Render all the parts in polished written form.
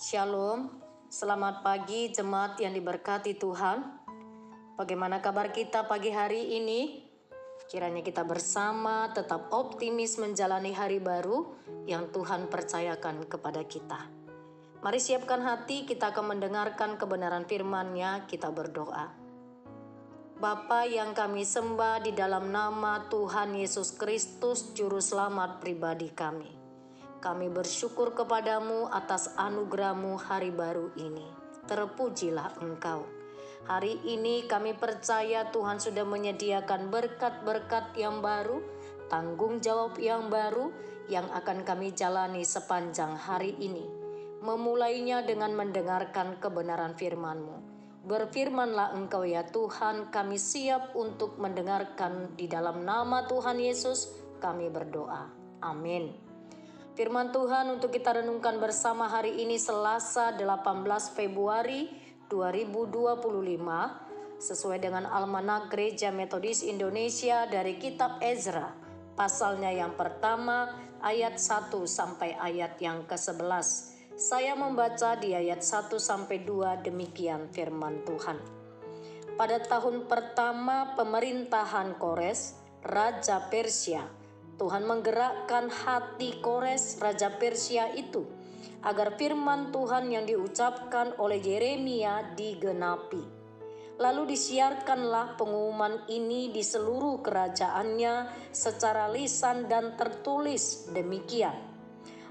Shalom, selamat pagi jemaat yang diberkati Tuhan. Bagaimana kabar kita pagi hari ini? Kiranya kita bersama tetap optimis menjalani hari baru yang Tuhan percayakan kepada kita. Mari siapkan hati, kita akan mendengarkan kebenaran firman-Nya, kita berdoa. Bapa yang kami sembah di dalam nama Tuhan Yesus Kristus, Juru Selamat pribadi kami. Kami bersyukur kepadamu atas anugerah-Mu hari baru ini. Terpujilah Engkau. Hari ini kami percaya Tuhan sudah menyediakan berkat-berkat yang baru, tanggung jawab yang baru yang akan kami jalani sepanjang hari ini. Memulainya dengan mendengarkan kebenaran firman-Mu. Berfirmanlah Engkau ya Tuhan, kami siap untuk mendengarkan. Di dalam nama Tuhan Yesus kami berdoa. Amin. Firman Tuhan untuk kita renungkan bersama hari ini Selasa 18 Februari 2025 sesuai dengan Almanak Gereja Metodis Indonesia dari Kitab Ezra, pasalnya yang pertama ayat 1 sampai ayat yang ke-11. Saya membaca di ayat 1 sampai 2, demikian firman Tuhan. Pada tahun pertama pemerintahan Kores, Raja Persia, Tuhan menggerakkan hati Kores, Raja Persia itu, agar firman Tuhan yang diucapkan oleh Yeremia digenapi. Lalu disiarkanlah pengumuman ini di seluruh kerajaannya secara lisan dan tertulis demikian.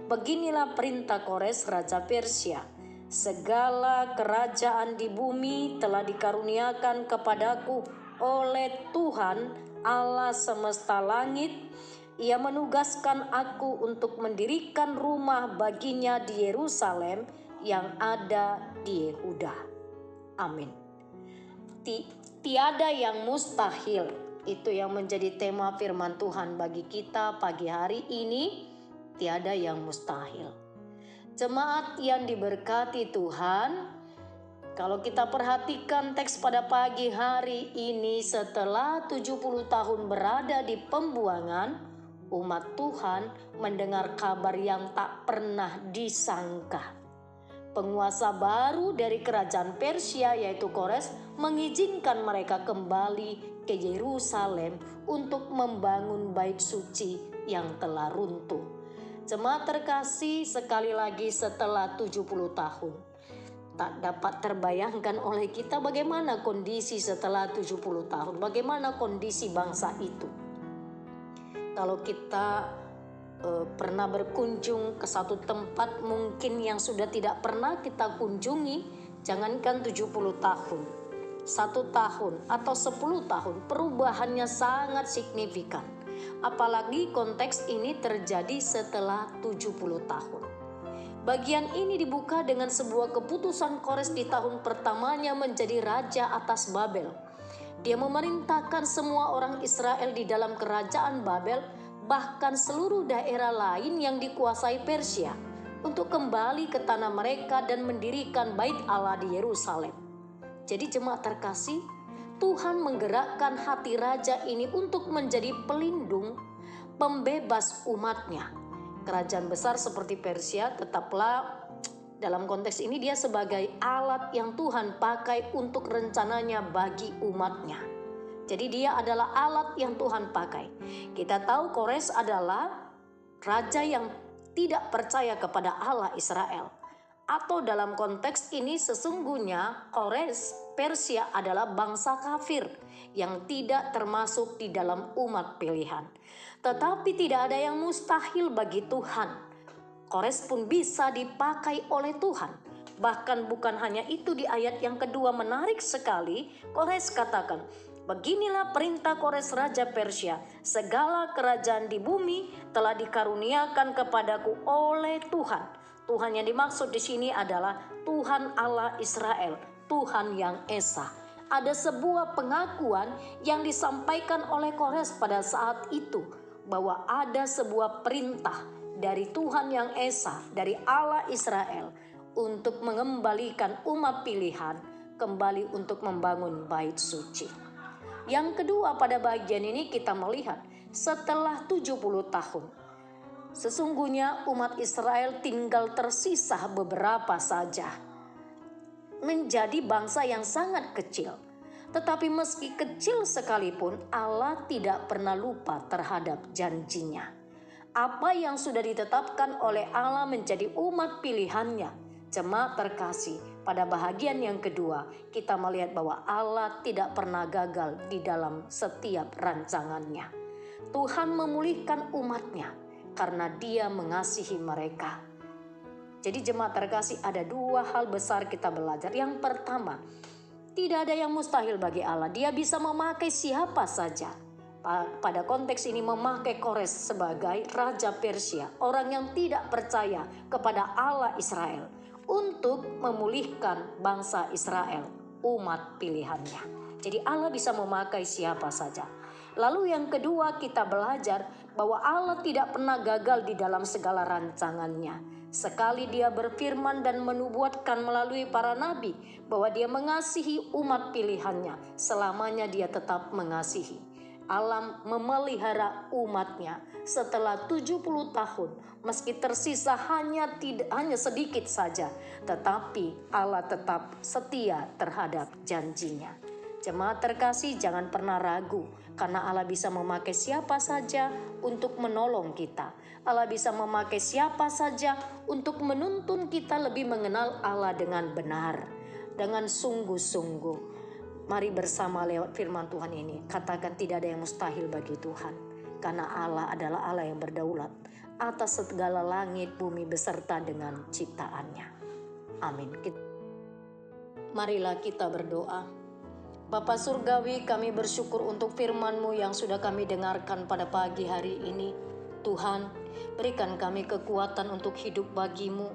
Beginilah perintah Kores, Raja Persia. Segala kerajaan di bumi telah dikaruniakan kepadaku oleh Tuhan Allah semesta langit. Ia menugaskan aku untuk mendirikan rumah baginya di Yerusalem yang ada di Yehuda. Amin. Tiada yang mustahil, itu yang menjadi tema firman Tuhan bagi kita pagi hari ini. Tiada yang mustahil. Jemaat yang diberkati Tuhan, kalau kita perhatikan teks pada pagi hari ini, setelah 70 tahun berada di pembuangan, umat Tuhan mendengar kabar yang tak pernah disangka. Penguasa baru dari kerajaan Persia yaitu Kores mengizinkan mereka kembali ke Yerusalem untuk membangun bait suci yang telah runtuh. Jemaat terkasih, sekali lagi setelah 70 tahun. Tak dapat terbayangkan oleh kita bagaimana kondisi setelah 70 tahun, bagaimana kondisi bangsa itu. Kalau kita pernah berkunjung ke satu tempat mungkin yang sudah tidak pernah kita kunjungi, jangankan 70 tahun, 1 tahun atau 10 tahun, perubahannya sangat signifikan. Apalagi konteks ini terjadi setelah 70 tahun. Bagian ini dibuka dengan sebuah keputusan Kores di tahun pertamanya menjadi raja atas Babel. Dia memerintahkan semua orang Israel di dalam kerajaan Babel, bahkan seluruh daerah lain yang dikuasai Persia, untuk kembali ke tanah mereka dan mendirikan bait Allah di Yerusalem. Jadi jemaat terkasih, Tuhan menggerakkan hati raja ini untuk menjadi pelindung, pembebas umatnya. Kerajaan besar seperti Persia tetaplah dalam konteks ini dia sebagai alat yang Tuhan pakai untuk rencananya bagi umatnya. Jadi dia adalah alat yang Tuhan pakai. Kita tahu Kores adalah raja yang tidak percaya kepada Allah Israel. Atau dalam konteks ini sesungguhnya Kores Persia adalah bangsa kafir yang tidak termasuk di dalam umat pilihan. Tetapi tidak ada yang mustahil bagi Tuhan. Kores pun bisa dipakai oleh Tuhan. Bahkan bukan hanya itu, di ayat yang kedua menarik sekali. Kores katakan, beginilah perintah Kores Raja Persia. Segala kerajaan di bumi telah dikaruniakan kepadaku oleh Tuhan. Tuhan yang dimaksud di sini adalah Tuhan Allah Israel, Tuhan yang Esa. Ada sebuah pengakuan yang disampaikan oleh Kores pada saat itu, bahwa ada sebuah perintah dari Tuhan yang Esa, dari Allah Israel, untuk mengembalikan umat pilihan kembali untuk membangun bait suci. Yang kedua, pada bagian ini kita melihat setelah 70 tahun Sesungguhnya umat Israel tinggal tersisa beberapa saja, menjadi bangsa yang sangat kecil. Tetapi meski kecil sekalipun, Allah tidak pernah lupa terhadap janjinya. Apa yang sudah ditetapkan oleh Allah menjadi umat pilihannya. Jemaat terkasih, pada bahagian yang kedua kita melihat bahwa Allah tidak pernah gagal di dalam setiap rancangannya. Tuhan memulihkan umatnya karena Dia mengasihi mereka. Jadi jemaat terkasih, ada dua hal besar kita belajar. Yang pertama, tidak ada yang mustahil bagi Allah. Dia bisa memakai siapa saja. Pada konteks ini memakai Kores sebagai Raja Persia, orang yang tidak percaya kepada Allah Israel, untuk memulihkan bangsa Israel, umat pilihannya. Jadi Allah bisa memakai siapa saja. Lalu yang kedua, kita belajar bahwa Allah tidak pernah gagal di dalam segala rancangannya. Sekali Dia berfirman dan menubuatkan melalui para nabi bahwa Dia mengasihi umat pilihannya, selamanya Dia tetap mengasihi. Allah memelihara umatnya setelah 70 tahun, meski tersisa hanya sedikit saja, tetapi Allah tetap setia terhadap janjinya. Jemaat terkasih, jangan pernah ragu, karena Allah bisa memakai siapa saja untuk menolong kita. Allah bisa memakai siapa saja untuk menuntun kita lebih mengenal Allah dengan benar, dengan sungguh-sungguh. Mari bersama lewat firman Tuhan ini katakan, tidak ada yang mustahil bagi Tuhan, karena Allah adalah Allah yang berdaulat atas segala langit, bumi beserta dengan ciptaannya. Amin. Marilah kita berdoa. Bapa Surgawi, kami bersyukur untuk firman-Mu yang sudah kami dengarkan pada pagi hari ini. Tuhan, berikan kami kekuatan untuk hidup bagi-Mu.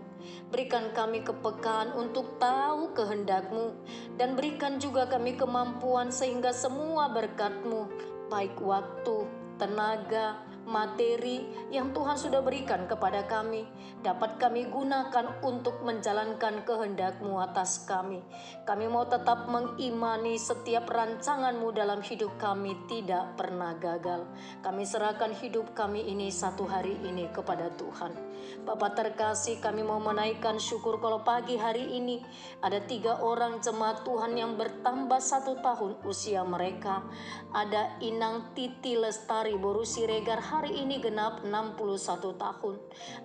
Berikan kami kepekaan untuk tahu kehendak-Mu. Dan berikan juga kami kemampuan sehingga semua berkat-Mu, baik waktu, tenaga, materi yang Tuhan sudah berikan kepada kami, dapat kami gunakan untuk menjalankan kehendak-Mu atas kami. Kami mau tetap mengimani setiap rancangan-Mu dalam hidup kami tidak pernah gagal. Kami serahkan hidup kami ini satu hari ini kepada Tuhan. Bapa terkasih, kami mau menaikkan syukur kalau pagi hari ini ada 3 orang jemaat Tuhan yang bertambah 1 tahun usia mereka. Ada Inang Titi Lestari Boru Siregar, hari ini genap 61 tahun.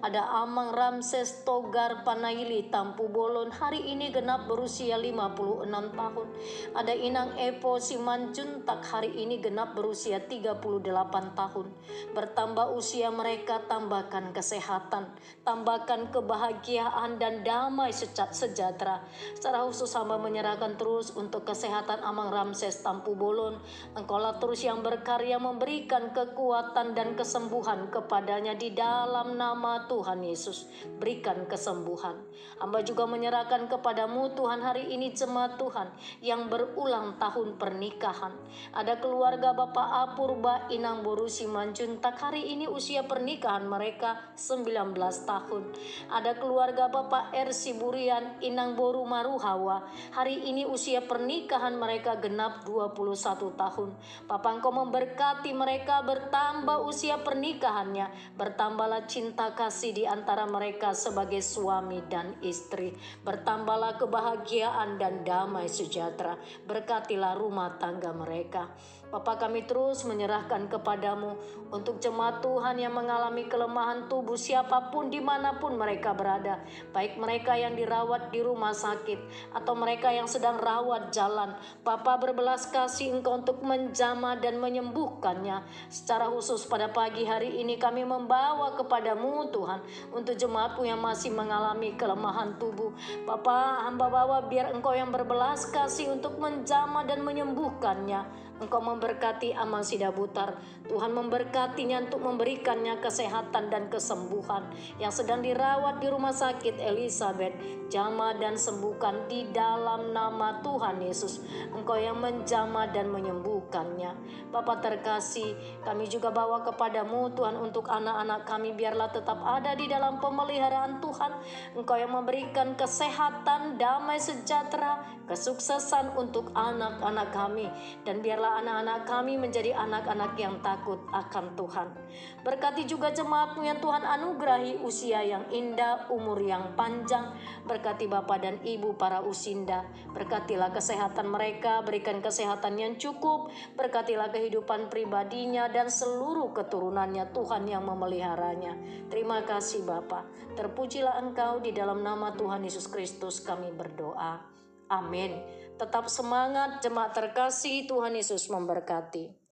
Ada Amang Ramses Togar Panaili Tampu Bolon, hari ini genap berusia 56 tahun. Ada Inang Epo Simanjuntak, hari ini genap berusia 38 tahun. Bertambah usia mereka, tambahkan kesehatan, tambahkan kebahagiaan dan damai sejahtera. Secara khusus hamba menyerahkan terus untuk kesehatan Amang Ramses Tampu Bolon. Engkaulah terus yang berkarya memberikan kekuatan dan kesembuhan kepadanya di dalam nama Tuhan Yesus. Berikan kesembuhan. Hamba juga menyerahkan kepadamu Tuhan hari ini jemaat Tuhan yang berulang tahun pernikahan. Ada keluarga Bapak Apurba Inang Boru Simanjuntak, hari ini usia pernikahan mereka 19 tahun. Ada keluarga Bapak Ersi Burian Inang Boru Maruhawa, hari ini usia pernikahan mereka genap 21 tahun. Bapa, Engkau memberkati mereka, bertambah usia pernikahannya, bertambahlah cinta kasih di antara mereka sebagai suami dan istri, bertambahlah kebahagiaan dan damai sejahtera, berkatilah rumah tangga mereka. Bapa, kami terus menyerahkan kepadamu untuk jemaat Tuhan yang mengalami kelemahan tubuh, siapapun dimanapun mereka berada, baik mereka yang dirawat di rumah sakit atau mereka yang sedang rawat jalan. Bapa, berbelas kasih Engkau untuk menjamah dan menyembuhkannya. Secara khusus pada pagi hari ini kami membawa kepadamu Tuhan untuk jemaatmu yang masih mengalami kelemahan tubuh. Bapa, hamba bawa biar Engkau yang berbelas kasih untuk menjamah dan menyembuhkannya. Engkau memberkati Aman Sidabutar. Tuhan memberkatinya untuk memberikannya kesehatan dan kesembuhan. Yang sedang dirawat di rumah sakit Elizabeth, jamah dan sembuhkan di dalam nama Tuhan Yesus. Engkau yang menjamah dan menyembuhkannya. Bapa terkasih, kami juga bawa kepadamu Tuhan untuk anak-anak kami, biarlah tetap ada di dalam pemeliharaan Tuhan. Engkau yang memberikan kesehatan, damai sejahtera, kesuksesan untuk anak-anak kami. Dan biarlah Biarlah anak-anak kami menjadi anak-anak yang takut akan Tuhan. Berkati juga jemaat-Mu yang Tuhan anugerahi usia yang indah, umur yang panjang. Berkati Bapak dan Ibu para usinda. Berkatilah kesehatan mereka, berikan kesehatan yang cukup. Berkatilah kehidupan pribadinya dan seluruh keturunannya, Tuhan yang memeliharanya. Terima kasih Bapa. Terpujilah Engkau, di dalam nama Tuhan Yesus Kristus kami berdoa. Amin. Tetap semangat jemaat terkasih, Tuhan Yesus memberkati.